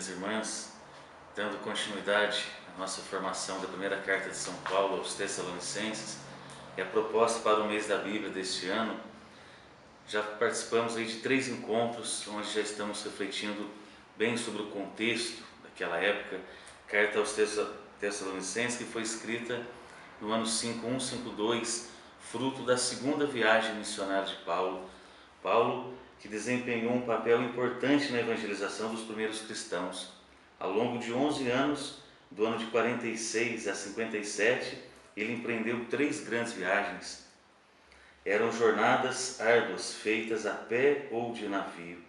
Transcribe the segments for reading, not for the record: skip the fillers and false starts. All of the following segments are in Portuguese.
minhas irmãs, dando continuidade à nossa formação da primeira carta de São Paulo aos Tessalonicenses, e a proposta para o mês da Bíblia deste ano. Já participamos aí de 3 encontros, onde já estamos refletindo bem sobre o contexto daquela época. Carta aos Tessalonicenses, que foi escrita no ano 5152, fruto da segunda viagem missionária de Paulo. Paulo, que desempenhou um papel importante na evangelização dos primeiros cristãos. Ao longo de 11 anos, do ano de 46 a 57, ele empreendeu 3 grandes viagens. Eram jornadas árduas, feitas a pé ou de navio.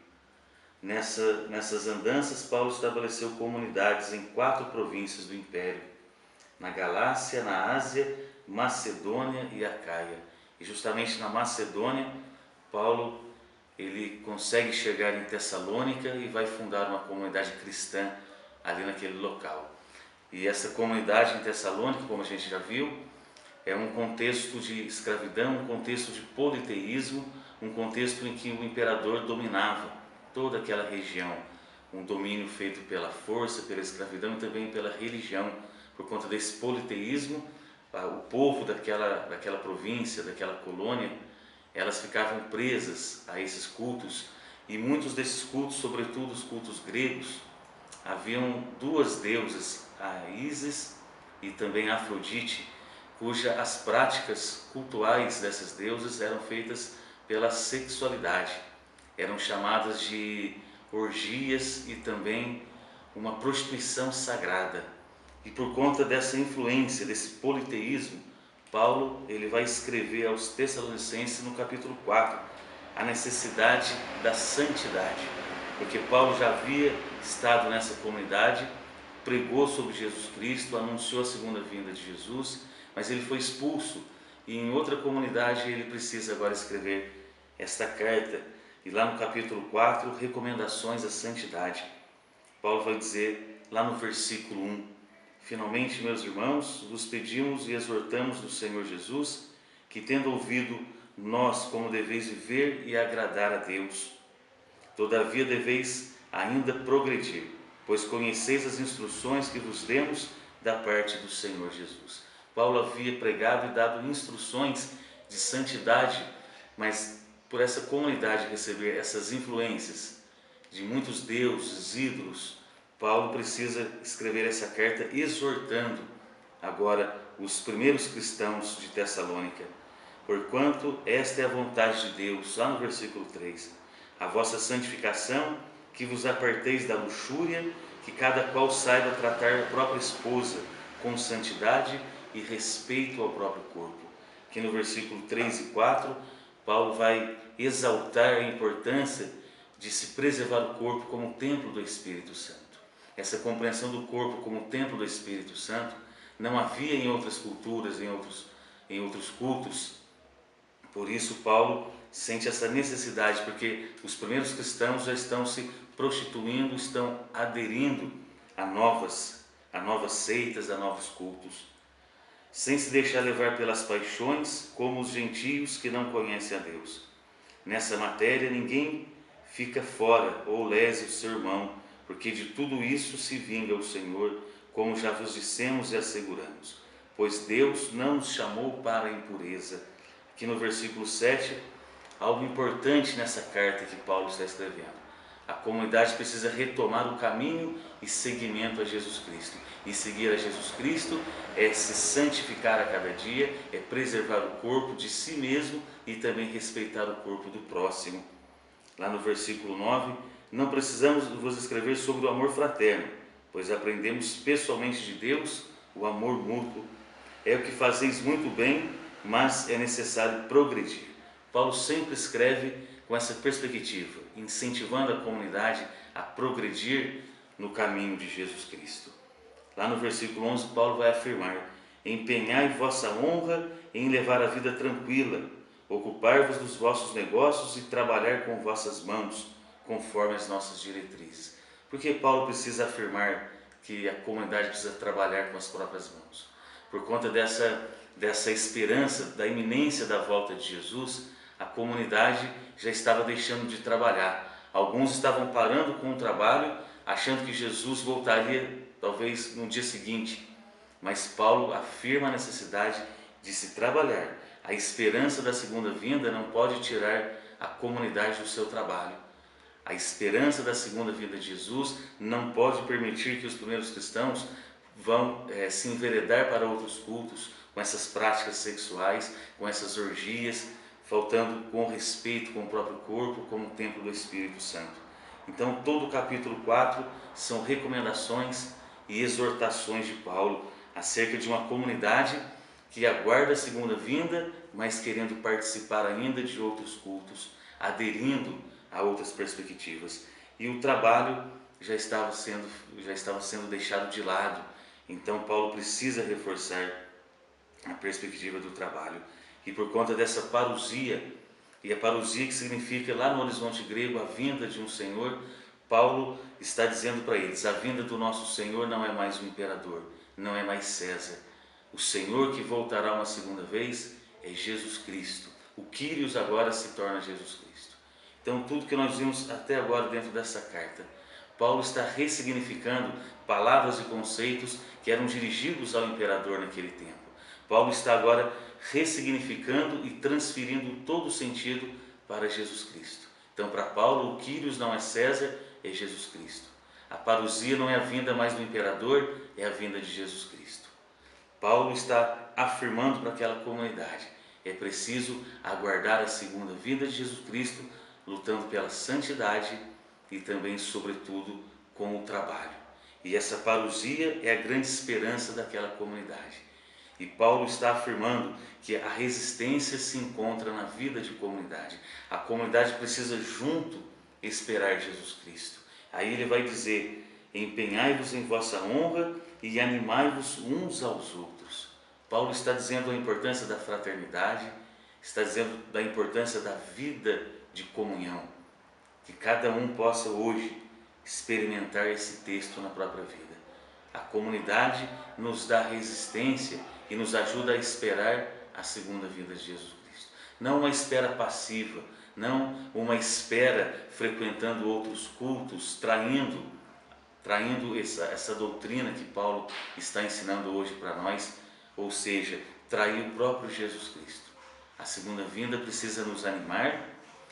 Nessas andanças, Paulo estabeleceu comunidades em 4 províncias do Império: na Galácia, na Ásia, Macedônia e Acaia. E justamente na Macedônia, Paulo ele consegue chegar em Tessalônica e vai fundar uma comunidade cristã ali naquele local. E essa comunidade em Tessalônica, como a gente já viu, é um contexto de escravidão, um contexto de politeísmo, um contexto em que o imperador dominava toda aquela região, um domínio feito pela força, pela escravidão e também pela religião. Por conta desse politeísmo, o povo daquela província, daquela colônia, elas ficavam presas a esses cultos, e muitos desses cultos, sobretudo os cultos gregos, haviam 2 deusas, a Ísis e também a Afrodite, cujas as práticas cultuais dessas deusas eram feitas pela sexualidade, eram chamadas de orgias e também uma prostituição sagrada. E por conta dessa influência, desse politeísmo, Paulo ele vai escrever aos Tessalonicenses no capítulo 4 a necessidade da santidade, porque Paulo já havia estado nessa comunidade, pregou sobre Jesus Cristo, anunciou a segunda vinda de Jesus, mas ele foi expulso, e em outra comunidade ele precisa agora escrever esta carta. E lá no capítulo 4, recomendações à santidade. Paulo vai dizer lá no versículo 1: finalmente, meus irmãos, vos pedimos e exortamos do Senhor Jesus, que tendo ouvido nós como deveis viver e agradar a Deus, todavia deveis ainda progredir, pois conheceis as instruções que vos demos da parte do Senhor Jesus. Paulo havia pregado e dado instruções de santidade, mas por essa comunidade receber essas influências de muitos deuses, ídolos, Paulo precisa escrever essa carta exortando agora os primeiros cristãos de Tessalônica. Porquanto esta é a vontade de Deus, lá no versículo 3, a vossa santificação, que vos aparteis da luxúria, que cada qual saiba tratar a própria esposa com santidade e respeito ao próprio corpo. Aqui no versículo 3 e 4, Paulo vai exaltar a importância de se preservar o corpo como templo do Espírito Santo. Essa compreensão do corpo como templo do Espírito Santo não havia em outras culturas, em outros cultos. Por isso Paulo sente essa necessidade, porque os primeiros cristãos já estão se prostituindo, estão aderindo a novas seitas, a novos cultos, sem se deixar levar pelas paixões, como os gentios que não conhecem a Deus. Nessa matéria ninguém fica fora ou lese o seu irmão, porque de tudo isso se vinga o Senhor, como já vos dissemos e asseguramos, pois Deus não nos chamou para a impureza. Aqui no versículo 7, algo importante nessa carta que Paulo está escrevendo. A comunidade precisa retomar o caminho e seguimento a Jesus Cristo. E seguir a Jesus Cristo é se santificar a cada dia, é preservar o corpo de si mesmo e também respeitar o corpo do próximo. Lá no versículo 9, não precisamos vos escrever sobre o amor fraterno, pois aprendemos pessoalmente de Deus o amor mútuo. É o que fazeis muito bem, mas é necessário progredir. Paulo sempre escreve com essa perspectiva, incentivando a comunidade a progredir no caminho de Jesus Cristo. Lá no versículo 11, Paulo vai afirmar: empenhai vossa honra em levar a vida tranquila, ocupar-vos dos vossos negócios e trabalhar com vossas mãos, conforme as nossas diretrizes. Por que Paulo precisa afirmar que a comunidade precisa trabalhar com as próprias mãos? Por conta dessa esperança, da iminência da volta de Jesus, a comunidade já estava deixando de trabalhar. Alguns estavam parando com o trabalho achando que Jesus voltaria talvez no dia seguinte. Mas Paulo afirma a necessidade de se trabalhar. A esperança da segunda vinda não pode tirar a comunidade do seu trabalho. A esperança da segunda vinda de Jesus não pode permitir que os primeiros cristãos vão se enveredar para outros cultos, com essas práticas sexuais, com essas orgias, faltando com respeito com o próprio corpo, como o templo do Espírito Santo. Então, todo o capítulo 4 são recomendações e exortações de Paulo acerca de uma comunidade que aguarda a segunda vinda, mas querendo participar ainda de outros cultos, aderindo a outras perspectivas. E o trabalho já estava sendo deixado de lado. Então Paulo precisa reforçar a perspectiva do trabalho. E por conta dessa parousia, e a parousia que significa lá no horizonte grego a vinda de um Senhor, Paulo está dizendo para eles: a vinda do nosso Senhor não é mais o imperador, não é mais César. O Senhor que voltará uma segunda vez é Jesus Cristo. O Kyrios agora se torna Jesus Cristo. Então, tudo que nós vimos até agora dentro dessa carta, Paulo está ressignificando palavras e conceitos que eram dirigidos ao imperador naquele tempo. Paulo está agora ressignificando e transferindo todo o sentido para Jesus Cristo. Então, para Paulo, o Kyrios não é César, é Jesus Cristo. A parousia não é a vinda mais do imperador, é a vinda de Jesus Cristo. Paulo está afirmando para aquela comunidade: é preciso aguardar a segunda vinda de Jesus Cristo, lutando pela santidade e também, sobretudo, com o trabalho. E essa parousia é a grande esperança daquela comunidade. E Paulo está afirmando que a resistência se encontra na vida de comunidade. A comunidade precisa junto esperar Jesus Cristo. Aí ele vai dizer: empenhai-vos em vossa honra e animai-vos uns aos outros. Paulo está dizendo a importância da fraternidade, está dizendo da importância da vida de comunhão. Que cada um possa hoje experimentar esse texto na própria vida. A comunidade nos dá resistência e nos ajuda a esperar a segunda vinda de Jesus Cristo. Não uma espera passiva, não uma espera frequentando outros cultos, traindo essa doutrina que Paulo está ensinando hoje para nós, ou seja, trair o próprio Jesus Cristo. A segunda vinda precisa nos animar,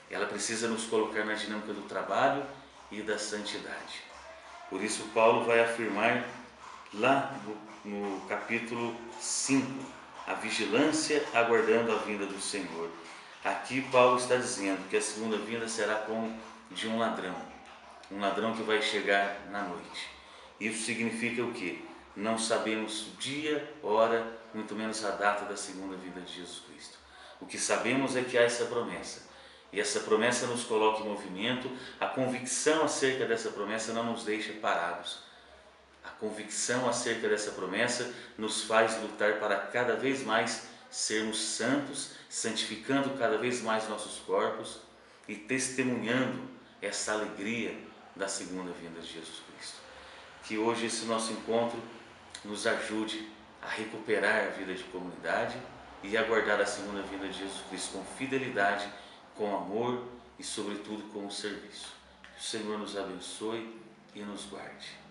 ela precisa nos colocar na dinâmica do trabalho e da santidade. Por isso Paulo vai afirmar lá no capítulo 5, a vigilância aguardando a vinda do Senhor. Aqui Paulo está dizendo que a segunda vinda será como de um ladrão que vai chegar na noite. Isso significa o quê? Não sabemos o dia, hora, muito menos a data da segunda vinda de Jesus Cristo. O que sabemos é que há essa promessa. E essa promessa nos coloca em movimento. A convicção acerca dessa promessa não nos deixa parados. A convicção acerca dessa promessa nos faz lutar para cada vez mais sermos santos, santificando cada vez mais nossos corpos e testemunhando essa alegria da segunda vinda de Jesus Cristo. Que hoje esse nosso encontro nos ajude a recuperar a vida de comunidade e aguardar a segunda vinda de Jesus Cristo com fidelidade, com amor e, sobretudo, com o serviço. Que o Senhor nos abençoe e nos guarde.